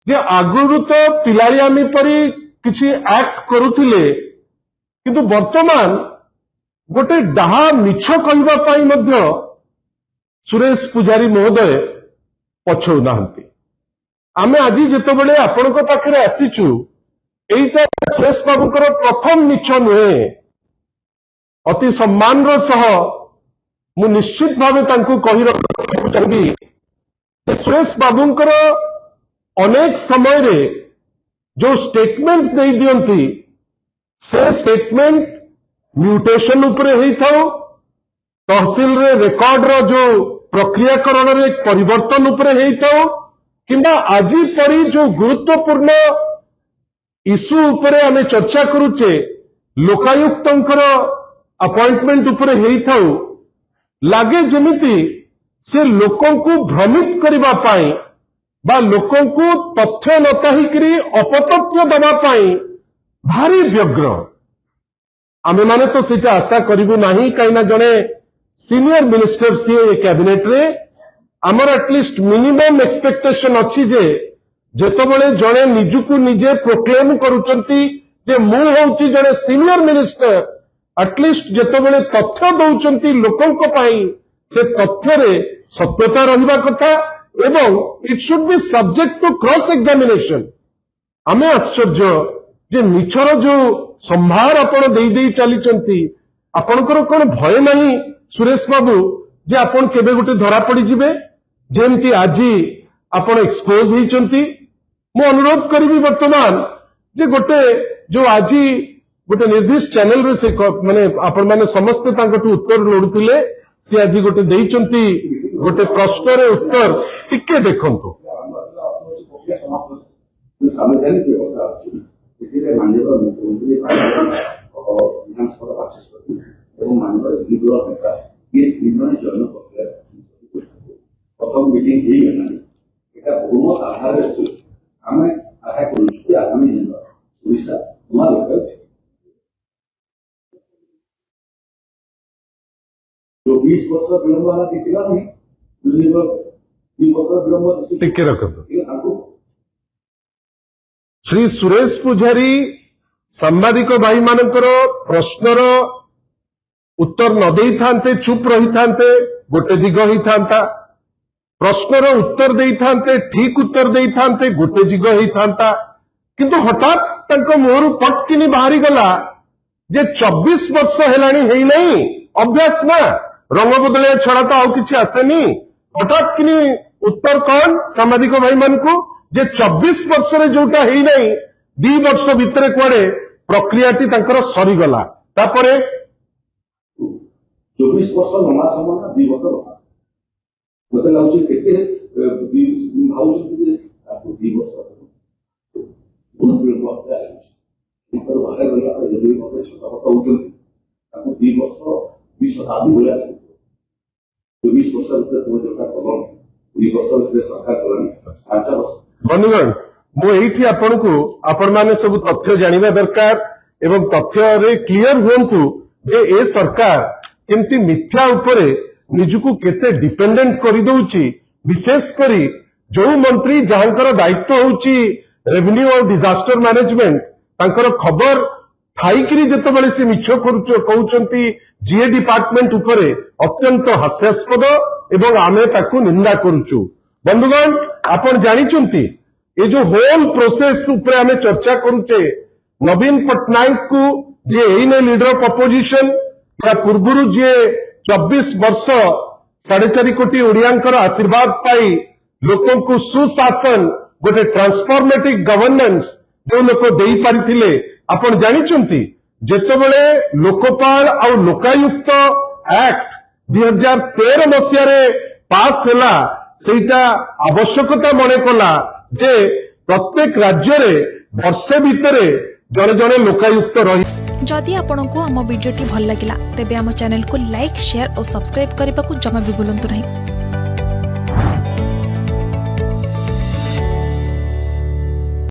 जे आगुरु तो पिलारियामी परी किसी एक्ट करुथिले किंतु वर्तमान गोटे डाहा मिछ कहवाई मध्य सुरेश पुजारी महोदय पछौ नाहंती। आमे आज जितेबले आपण पाखे आसीचु एटा सुरेश बाबूकर प्रथम मिछ नुहे। अति सम्मान सह मु निश्चित भाव कही रखा चाहिए सुरेश बाबूंकर अनेक समय रे जो स्टेटमेंट दे दियंती से स्टेटमेंट म्यूटेशन उपरे ही थाओ, तहसील रे रिकॉर्ड रो जो प्रक्रियाकरण रे परिवर्तन उपरे ही थाओ, किंबा आजी परी जो गुरुत्वपूर्ण इश्यू उपरे आमे चर्चा करूचे लोकायुक्तंकर अपॉइंटमेंट उपरे ही थाओ, लागे जमिति से लोकों को भ्रमित करिबा पाई बा लोकों को तथ्य न कहिकरी अपतथ्य दबा पाई भारी व्यग्र। आमे माने तो सीटा आशा करिबु नाही, कहीं जड़े सीनियर मिनिस्टर सी कैबिनेट रे आमर एटलिस्ट मिनिमम एक्सपेक्टेशन अच्छी जे जेतबले जड़े निजुकु निजे प्रोक्लेम करूचंती जे मु होउची जड़े सीनियर मिनिस्टर, एटलिस्ट जेतबले तथ्य दउचंती लोकों को पाई से तथ्य रे सत्यता रहिबा कथा एवं it should be subject to cross examination. आमे आश्चर्य जे मिछर जो संभार आपण देई चली आपणकर कौन भय नहीं सुरेश बाबू जे आपण केबे गोटे धरा पड़ी जिबे जेमती आज आपण एक्सपोज होइचंती। मु अनुरोध करिबी वर्तमान जे गोटे जो आज गोटे निर्दिष्ट चैनल रे से माने आपण माने समस्त तांकटू उत्तर लोडुतिले से आज गोटे देइचंती गोटे प्रश्न रे उत्तर टिके देखंतु। प्रथम मीटिंग बहुमत आधार आम आशा करूँ आगामी दिन ओडिशा नुआ लेवल जो 20 वर्ष विलंब वाला दिखला नहीं 2 वर्ष विलंब टिके रखंतु। श्री सुरेश पुजारी सांबादिक भाई मानकर प्रश्नर उत्तर न देई थांते चुप रही थांते गोटे दिग ही थांता, प्रश्नर उत्तर देई थांते ठीक उत्तर देई थांते गोटे दिग ही थांता, किंतु हठात तंको मोहरु पटकिनी बाहरी गला जे 24 वर्ष हेलानी हेई नहीं अभ्यास ना रंग बदलिया छड़ा तो आउ किछि आसेनी। हठात किनी उत्तर कौन सांबादिक भाई मान को जे 24 वर्ष रे जोटा हेई नहीं 2 वर्ष भितरे कुआडे प्रक्रियाटी तांकर सरी गला तापरे 24 वर्ष लंबा समय ना 2 वर्ष लंबा मते लाउची केते भाउची जे 2 वर्ष बहुत बड़ बात है ऊपर बाहर गला जरूरी होते छोटा होता उठल ताको 2 वर्ष 20 शताब्दी होया 20 वर्ष भीतर तो जोटा कलम 2 वर्ष भीतर सरकार कलम 5 वर्ष बंधुगण मु एठी आपनकु आपण माने सब तथ्य जानिबा दरकार एवं तथ्य रे क्लियर होंतु जे ए सरकार केमती मिथ्या उपरे निजुकु केते डिपेंडेंट करि दउची, विशेष करी जो मंत्री जहांकर दायित्व होउची रेवेन्यू और डिजास्टर मैनेजमेंट तांकर खबर थाईकरी जेतबेले से मिछ कहउचंती जीए डिपार्टमेंट उपरे अत्यंत हास्यास्पद एवं आमे ताकू निंदा करूचु। बंधुगण आपण जानिचंती ए जो होल प्रोसेस उपरे आमे चर्चा करूचे नवीन पटनायक को जे एने लीडर ऑफ अपोजिशन या पूर्वरु जे 24 वर्ष 4.5 कोटी ओडियांकर आशीर्वाद पाई लोकों को सुशासन गोटे ट्रांसफॉर्मेटिव गवर्नेंस जो लोक देई पारिथिले आपण जानिचंती जेतेबेले लोकपाल और लोकायुक्त एक्ट 2013 मसीह पास हैला सेटा आवश्यकता मने कला जे प्रत्येक राज्य रे वर्षे भितरे जड़े जड़े लोकायुक्त रही। जदि आपंक आम भिडी भल लगा तेब आम चैनल को लाइक शेयर और सब्सक्राइब करने को जमा भी भूलु नहीं।